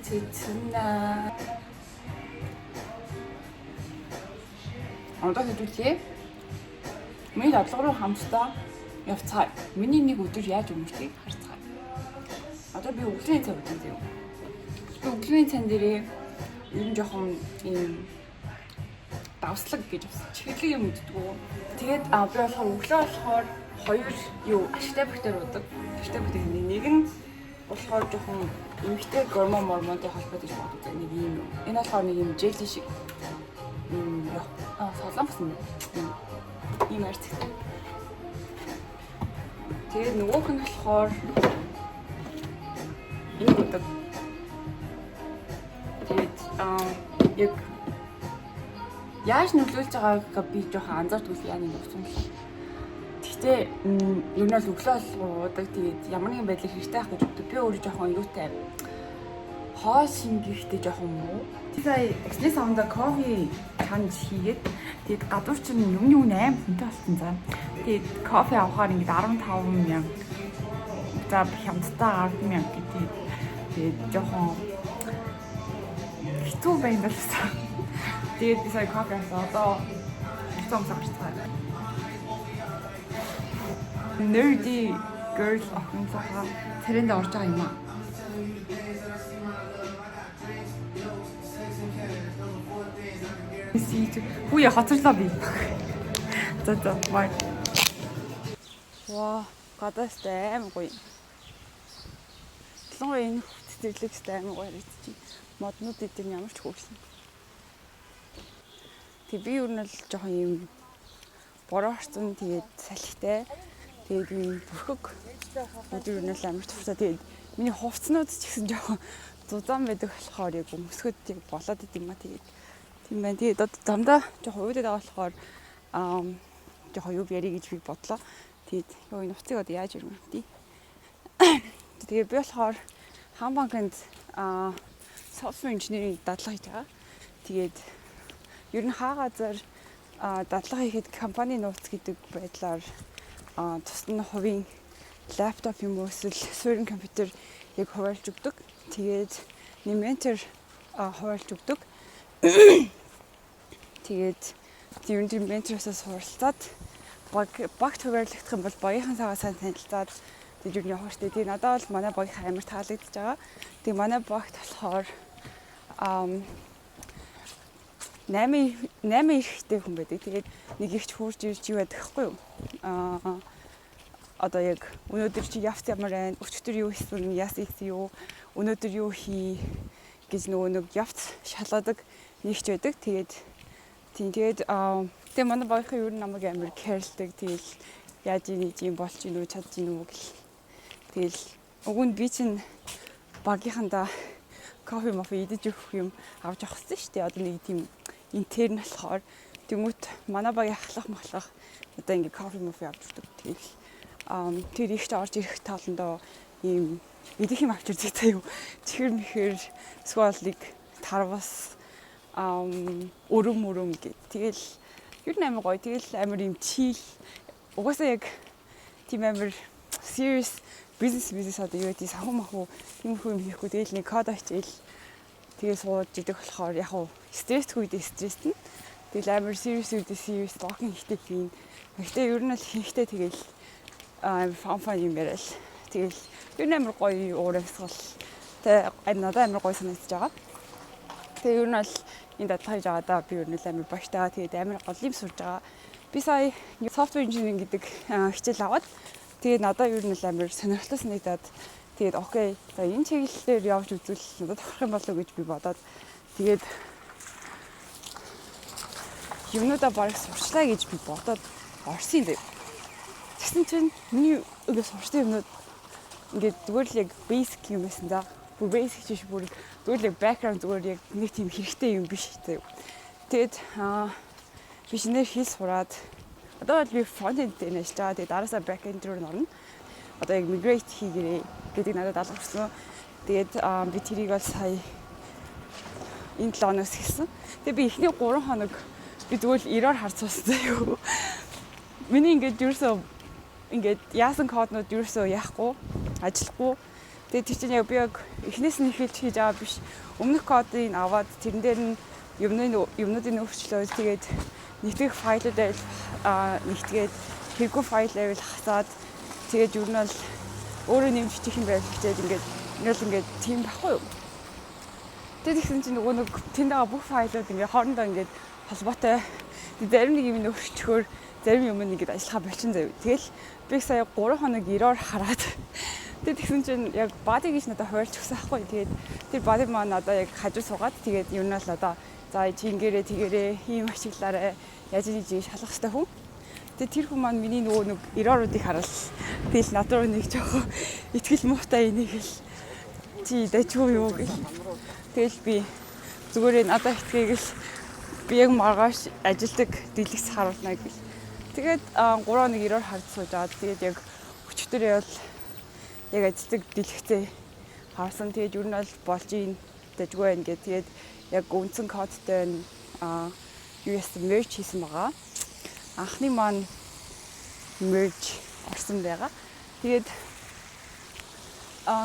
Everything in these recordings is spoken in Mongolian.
цэцэнэ. Одоо хэдүүлээ. Миний дадлага руу хамтдаа явцгаая. Миний нэг өдөр яаж өнгөрчгийг харцгаая. Одоо би өглөөний цай уусан заяа. Би өглөөний цай дээрээ ер нь жоохон ийм давслаг гэж бас чихэрлэг юм мэддгүү. Тэгээд би болохоор өглөө болохоор хоёр ашигтай бактери уудаг. Ашигтай бактери нэг нь болохоор жоохон эмхтэй гормонтой холбоотой гэж боддог. Нэг юм. Энэ болохоор нэг юм жели шиг солонгосон ийм арцтай. Тэгээд нөгөөх нь болохоор энэ гэдэг. Тэгээд яг яаж нөлөөлж байгааг би жоохон анзаардгүй яа нэг болсон л. Гэхдээ ер нь л өглөө уудаг. Тэгээд ямар нэгэн байдлаар хэрэгтэй ах гэж боддог. Би өөрөө жоохон юутай хоол шингээхтэй жоохон муу. Тэгээд экснес амда кофе чанж хийгээд тэгээд гадуур чинь юмны үн аим хүнтэй болсон заа. Тэгээд кофе авахаар ингээд 15,000 за хямдтай 10,000 гэдэг. Тэгээд жоохон хэцүү байна гэсэн. Тэгээд би сая кофе авсан. Одоо хэцүү гарцгаа. Nerdy girl охин цахаа тэрэнд орж байгаа юм аа. Үе хацарлаа би. За бай. Ваа, гадаастай аим гоё. Тэгвэл энэ хөтөлбөрлөгстэй аим гоё харагдчих. Моднууд эдгээр ямар ч хөөрсөн. Тэг би ер нь л жоохон юм бороо орсон тэгээд салхитай. Тэгээд юм бүрхэг. Өдөр нь л амар туртаа тэгээд миний хувцснууд ч гэсэн жоохон зузаан байдаг болохоор яг өмсгöd яг болоод идэм маа тэгээд тийм байна. Тэгээд одоо замдаа жоохон уйдаад байгаа болохоор жоохон юу яри гэж би бодлоо. Тэгээд энэ уцыг одоо яаж ирмэ тий. Тэгээд би болохоор хаан банкнд софтвер инженерийн дадлага хийж байгаа. Тэгээд ер нь хаа газар дадлага хийхэд компани нууц гэдэг байдлаар тусна хувийн лаптоп юм уу эсвэл суурин компьютер яг хуваалж өгдөг. Тэгээд нэментер хуваалж өгдөг. Тэгээд тэр ментороос суралцаад багт хуваарлагдах юм бол багийнхан цагаа сайн танилцаад тэгээд юу явах штэ. Тэгээд надад бол манай багийнхан амар таалагдж байгаа. Тэгээд манай багт болохоор 8 ихтэй хүн байдаг. Тэгээд нэг ихч хурж ирж юу байдаг хгүй юу? Одоо яг өнөөдөр чи явц ямар байна? Өчигдөр юу хийсэн? Яасан юу? Өнөөдөр юу хий гэж нөгөө нэг явц шалгадаг нэгч байдаг. Тэгээд манай багийнхан ер нь намайг амар кэрлдэг. Тэгэл яаж ийм болж ийн үү, чадж ийн үү гэл. Тэгэл өгөнд би чинь багийнхандаа кофе идэж өгөх юм авч явах гэсэн шүү дээ. Одоо нэг тийм интерн болохоор тэмүүт манай багийн ахлах одоо ингээ кофе авч өгдөг. Тэгэл тэр ихтэй орж ирэх тааландаа ийм идэх юм авч ирдэг заа юу. Чихэр мэхэр сквалыг тарвас өрөм гэ. Тэгэл ер нь амар гоё. Тэгэл амар юм чил. Угаасаа яг тийм амар serious бизнес одоо юу гэдэг сахуу махуу юм хийхгүй. Тэгэл нэг код авчил. Тэгээ сууж идэх болохоор яг уу стрессгүй дээ стресстэй. Тэгэл амар serious walking хийхтэй хийн. Гэхдээ ер нь л хийхтэй тэгэл фан юм яриад. Тэгэл ер нь амар гоё уурайсгал. Тэгээ надад амар гоё санагдаж байгаа. Тэгээ ер нь бол энэ дадлага хийж байгаа да би ер нь амар багтаа. Тэгээд амар гол юм сурж байгаа. Би сая software engineering гэдэг хичээл аваад тэгээд надад ер нь амар сонирхолтой санагдаад тэгээд окей. За энэ чиглэлээр явж үзвэл надад тохирох юм болов уу гэж би бодоод тэгээд юмнуудаа бараг сурчлаа гэж би бодоод орсон юм даа. Тэгсэн чинь миний өгөө сурчсан юмнууд ингээд зүгээр л яг basic юм байсан да. Бүр basic биш бүр зүгээр л яг background зүгээр яг нэг тийм хэрэгтэй юм биш заяа. Тэгээд би шинээр хэл сураад одоо бол би front-end дээр ажиллаж байгаа. Тэгээд дараасаа back-end руу орно. Одоо яг migrate хийгэрээ гэдэг надад алга өгсөн. Тэгээд би тэрийг бол сая энэ 7 хоногс хэлсэн. Тэгээд би эхний 3 хоног би зүгээр л error харцуулсан заяа. Миний ингээд ерөөсөө ингээд яасан коднууд ерөөсөө яахгүй, ажиллахгүй. Тэгээд тэр чинь яг би яг эхнээс нь эхэлж хийж байгаа биш. Өмнөх кодыг аваад тэрэн дээр нь юмнуудын өөрчлөөд тэгээд нэгтгэх файлуудаар нэгтгээд хэрэггүй файлаар хасаад тэгээд юу нь бол өөрөө нэмж бичих юм байл хичээд ингээд тийм байхгүй юу. Тэгээд ихсэн чинь нөгөө нэг тэнд байгаа бүх файлууд ингээд хоорондоо ингээд холбоотой. Зарим нэг юм өөрчлөхөөр зарим юм ингээд ажиллахаа болчихсон заяа. Тэгэл би сая 3 хоног ироор хараад тэгээд тэгсэн чинь яг бади гэж надад хуульч өгсөн байхгүй. Тэгээд тэр бади маань одоо яг хажуу суугаад тэгээд юу нь л одоо за чи ингээрээ тэгээрээ ийм ашиглаарэ яаж ийж шалгах хэрэгтэй хүн. Тэгээд тэр хүн маань миний нөгөө нэг ироруудыг хараад тэгэл надад нэг жоохон итгэл муутай энийг л чи дэжгүй юу гэх. Тэгэл би зүгээрээ надад итгэгийг л би яг маргааш ажилдаг дэлгэц харуулна гэх. Тэгээд 3 хоног ироор харж сууж аваад тэгээд яг өчтөр явал яг ажилдаг дэлгэцээ харсан. Тэгээд юу нь болж ийн дэжгүй байх ингээд тэгээд яг үндсэн кодтой US merge хийсэн байгаа. Анхны маань merge орсон байгаа. Тэгээд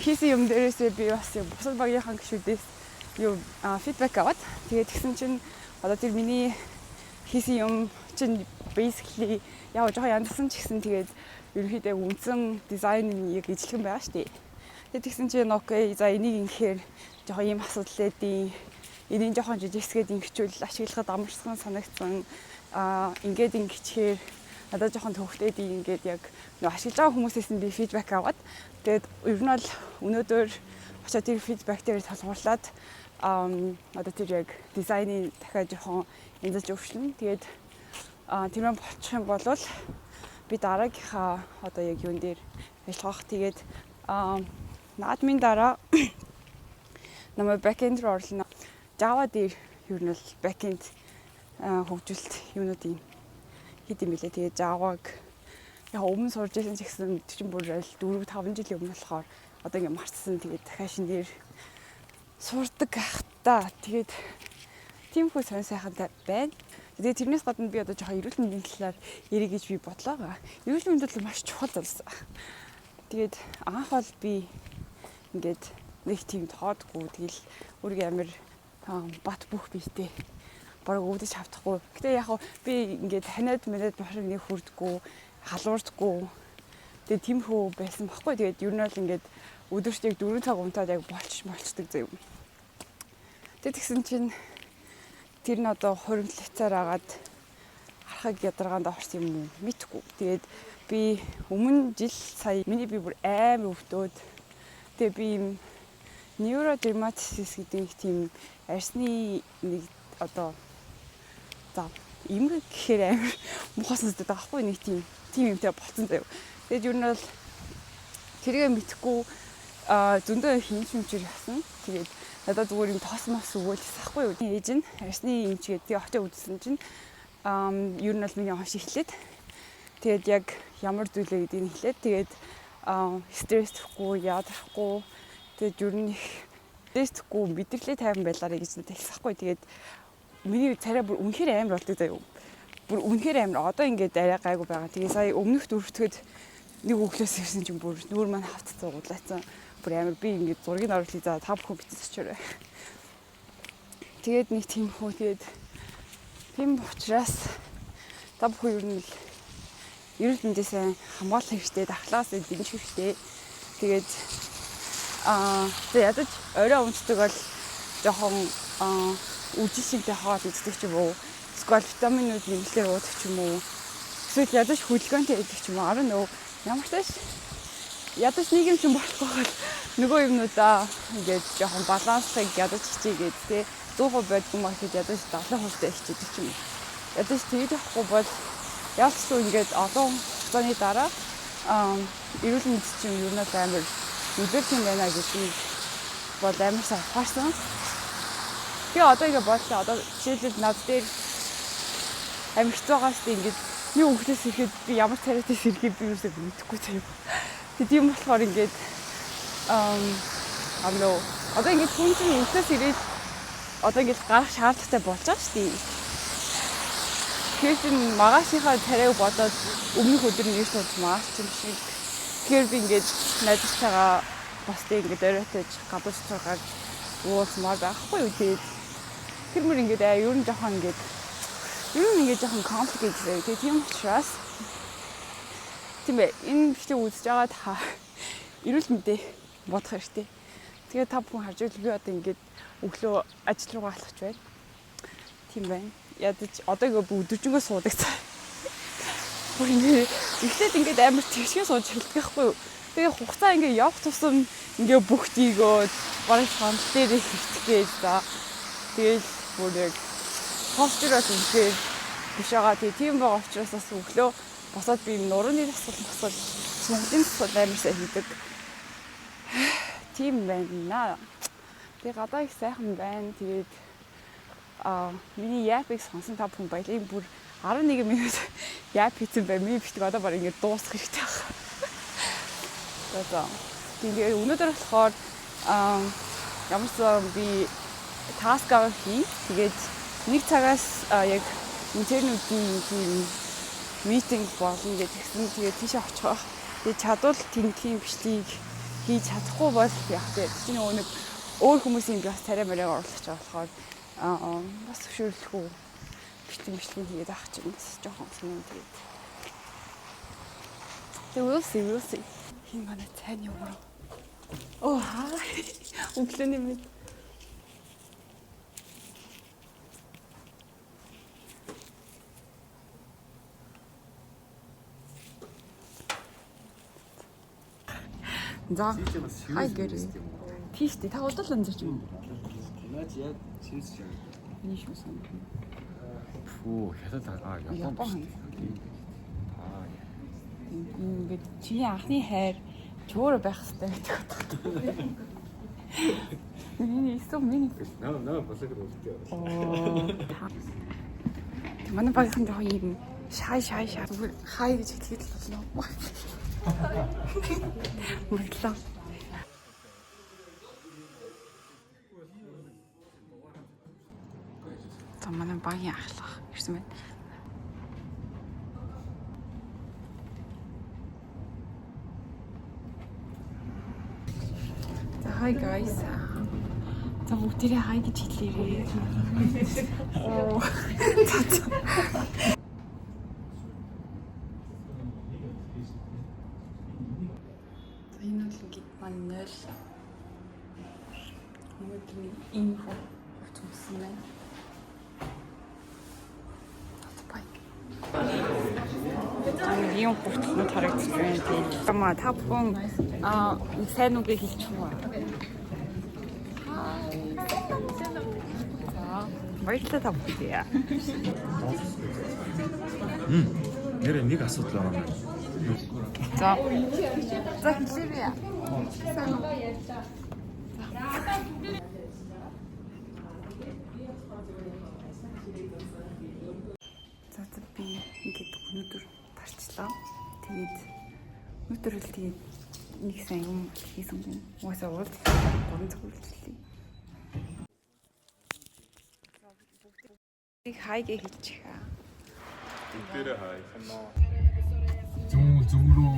хийсэн юм дээрээсээ би бас бусад багийнхан гişүүдээс юу фидбек аваад тэгээд тэгсэн чинь одоо тэр миний хийсэн юм чинь basically яг жоохон янзсан ч гэсэн тэгээд ерөнхийдөө үндсэн дизайныг яг ижлэх юм байгаа шүү дээ. Тэгээд тэгсэн чинь окей за энийг ингэхээр жоохон ийм асуудал лээдийн энийг жоохон жижигсгээд ингэчүүл ашиглахад амарсан санагдсан ингээд ингэчээр надад жоохон төвхтэй ингээд яг нөө ашиглаж байгаа хүмүүсээс нь би фидбек аваад тэгээд ер нь бол өнөөдөр очоод тэр фидбек дээр толгуурлаад одоо тэр яг дизайныг дахиад жоохон янзалж өөрчлөн. Тэгээд тэр маань болчих юм бол би дараагийнхаа одоо яг юун дээр ажиллах. Тэгээд наадмын дараа намайг бэкэнд руу орлоо. Java дээр ер нь бол бэкэнд хөгжүүлэлт юмнуудын хэд юм бэлээ. Тэгээд Java-г яг өмнө сурж байсан ч гэсэн чинь бүр 4-5 жилийн өмнө болохоор одоо ингэ марцсан. Тэгээд дахиад шинээр сурдаг ахта. Тэгээд тийм хөө сонь сайхантай байна. Тэгээд тэрнээс гадна би одоо жоохон эрүүл мэндийн талаар ярих гэж би бодлоо. Эрүүл мэнд бол маш чухал зүйлс. Тэгээд анх бол би ингээд нэг тийм тоодгүй тэгэл өөрийгөө амар бат бүх бийтэй бараг өвдөж хавтахгүй. Гэтэ яг би ингээд ханиад манад бошиг нэг хүрдэггүй, халуурдаггүй. Тэгээд тийм хөө байсан баггүй. Тэгээд ер нь бол ингээд өдөрт яг 4 цаг унтаад яг болцдог заяа. Тэгээд тэгсэн чинь тэр нь одоо хуримтлацаар агаад харахаг ядаргаанд орсон юм уу мэдгүй. Тэгээд би өмнө жил сая миний би бүр амар өвдөөд тэгээд би юм neurodermatitis гэдэг тийм арсны нэг одоо за имгэг гэхээр амар мухасан зүйл байхгүй нэг тийм юмтай болцсон заяа. Тэгээд ер нь бол тэргээ мэдхгүй зөндөө хинчмчэр ясан. Тэгээд надад зүгээр юм тоос мос өгөөлсэн байхгүй юу. Ээж нь арсны эмчгээд тий очоо үзсэн чинь ер нь бол миний хонш ихлээд тэгээд яг ямар зүйлээ гэдгийг хэлээд тэгээд стресстгүй ядрахгүй тэгээд ер нь стресстгүй мэдрэлээ тайван байлаарэ гэж надад хэлсэхгүй. Тэгээд миний царай бүр үнэхээр амар болдог заяа. Бүр үнэхээр амар одоо ингээд арай гайгүй байгаа. Тэгээд сая өмнөх дөрөвтөд нэг өглөөс ирсэн чинь бүр нүүр маань хавцсан углаацсан. Бүр амар би ингээд зургийг оруулъя за та бүхэн бичсэн очоорой. Тэгээд нэг тийм хөө тэгээд тийм учраас та бүхэн ер нь эрүүл мэндээсээ хамгаалах хэрэгтэй, дахлаас дэмжих хэрэгтэй. Тэгээд ядаж орой унтдаг бол жоохон үжилшинтэй хоол идэх ч юм уу, эсвэл витаминууд нэмэлтээр уудаг ч юм уу, эсвэл ядаж хөдөлгөөнтэй идэх ч юм уу. Нөгөө ямар ч тааш ядаж нэг юм ч болохгүй бол нөгөө юмнуудаа ингээд жоохон баланслыг ядаж хичээгээд тий 100% байдгүй маа гэхэд ядаж 70% та хичээдэг ч юм уу. Ядаж тэгж авахгүй бол ялцгүй ингээд олон хугацааны дараа эрүүл мэнд чинь юу нэг амар үлдэх юм байна гэдгийг бол амар сайн ухаарсан. Би одоо ингэ бодлоо. Одоо жишээлбэл над дээр амар хэцүүгаас ингээд нэг өглөөс ирэхэд би ямар царайтай сэргийг би юусаа мэдэхгүй заяа. Тийм болохоор ингээд одоо ингээд хүн чинь өглөөс ирээд одоо ингээд гарах шаардлагатай болж байгаа шүү дээ. Тэгэхээр чинь магаашийнхаа царайг бодоод өмнөх өдөр нэр тулж маас юм шиг. Тэгэхээр би ингээд найзтайгаа бас тэг ингээд оройтож гадуур цаагаар уулзмаар байхгүй юу. Тэгээд тэр мөр ингээд ер нь жоохон complicated. Тэгээд тийм учраас тийм ээ энэ бичлэг үзэж байгаа та эрүүл мэндэ бодох хэрэгтэй. Тэгээд та бүхэн харж байвал би одоо ингээд өглөө ажил руугаа алхаж байна. Тийм байна. Ядаж одоо ингээд өдөржингөө суудаг цаа. Бүр ингээд ингээд амар тэгшгээ сууж хэлдэг байхгүй юу. Тэгээ хугацаа ингээд явах тусам ингээд бүх тийгөө бараг хонц дээр хөвтгээж за. Тэгэл бүр яг постэрээс үнээр биш байгаа. Тийм байгаа учраас бас өглөө босоод би нурууны тасгал Монголын тасгал амар сайн хийдэг. Тийм байна. Тэгээ гадаа их сайхан байна. Тэгээд миний япыг сонсон та бүхэн баялаг бүр 11 минут яп хийсэн бай. Миний битг одоо баг ингээд дуусах хэрэгтэй байна. Тэгээд өнөөдөр болохоор ямарсан би task авах хий. Тэгээд нэг цагаас яг интернүүдийн тийм митинг болно гэдгсэн. Тэгээд тийшээ очих. Тэгээд чадвал тэмдгийн бичлэгийг хийж чадахгүй бол яг тийм нэг өөр хүмүүсийн би бас царай мөрөг оруулах гэж болохоор бас зөвшөөрлөхгүй бичлэг хийгээд авах чинь жоохон сонирн тэгээд. Тэгээд we'll see. Хин манай цайн юм уу? Оо хаа. Өглөөний мэд. За. Хай гэрээ. Тийштэй та удаа л анзарч юм. Наач яг чинс шиг. Нийш мэсэн. Фүү, хятад Япон. Ингээд чиний анхны хайр чөөр байх хэрэгтэй гэдэг. Миний миний. Наа басаг үлдээ. Оо. Манай багийнхан жоохон юм шай хай гэж хэлгээд л болно. Мөрлөө. Манай багийн ахлах ирсэн байна. Hi guys. За бүгдээрээ hi гэж хэлээрэй. Оо. Энэ л ингээд манай өнөөдрийн инфо өгсөн байна. Ийм бүтгэн харагдаж байна. Тамаа та бүхэн сайн үгээ хэлчих уу? Баярлалаа та бүхэндээ. Нэр нэг асуудал байгаа юм. За. За хэлээрэй. За би ингээд өнөөдөр тарчлаа. Тэгээд өнөөдөр л тэгээд нэг сайн юм хийсэн юм. Угаасаа уулзлаа. 3 цаг уулзлаа. Их хайгээ хийчихээ. Бүгдээрээ хай. Ханаа. Зөвлөө.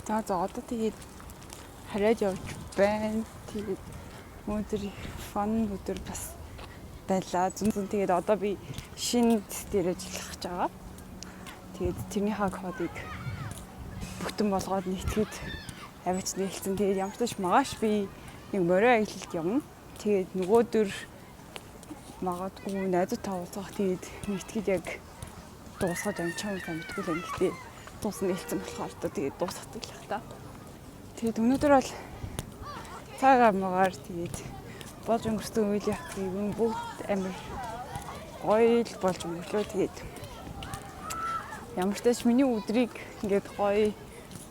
За одоо тэгээд хараад явж байна. Тэгээд өнөөдөр фан өдөр бас байлаа. Зүн тэгээд одоо би шинэ дээр ажиллах гэж байгаа. Тэгээд тэрнийхээ кодыг бүтэн болгоод нэгтгэхэд авч нээлсэн. Тэгээд ямар ч тач магаш би нэг морин аялалд явна. Тэгээд нөгөөдөр магадгүй найзуудтай уулзах тэгээд нэгтгэхэд яг дуусгаж амжих юм мэдгүй л юм. Гэтэ дуусна нээлсэн болохоор одоо тэгээд дуусгах л та. Тэгээд өнөөдөр бол цагаар магаар тэгээд болж өнгөрсөн үйл явдлыг бүгд амар гоё л болж өнгөрлөө. Тэгээд ямар ч тач миний өдрийг ингээд гоё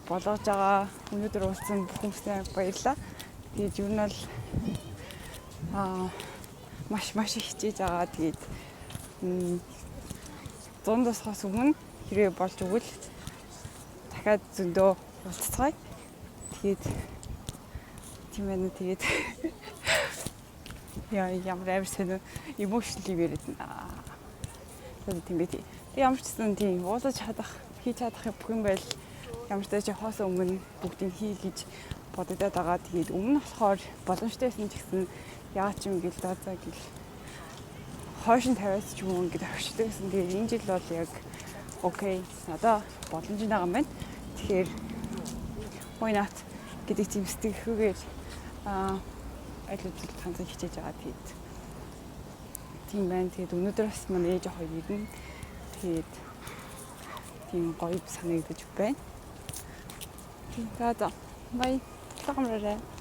болгож байгаа. Өнөөдөр уулзсан бүх хүмүүстээ баярлалаа. Тэгээд юу нь бол маш их хичээж байгаа. Тэгээд дундасхаас өмнө хэрэг болж өгвөл дахиад зөндөө уулзцгаая. Тэгээд тийм ээ тэгээд ямар амар сонио emotional юм яриад байна. Тийм би. Тэг ямар ч гэсэн тийм уулзаж чадах, хийж чадах бүх юм байл ямар ч тач хоос өмнө бүгдийг хий гэж бодогдоод байгаа. Тэгээд өмнө болохоор боломжтой байсан ч гэсэн яагаад ч юм гээл даацаа гэл хойшин тавиад ч юм уу ингээд авчдаг гэсэн. Тэгээд энэ жил бол яг окей. Надаа боломж байгаа юм байна. Тэгэхээр why not гэдэг тийм сэтгэхүйгээр аль үзэл танцаа хичээж байгаа. Тэгээд тийм байна. Тэгээд өнөөдөр бас манай ээж охин ирнэ. Тэгээд тийм гоё санагдаж байна. За бай. Цагаамраа.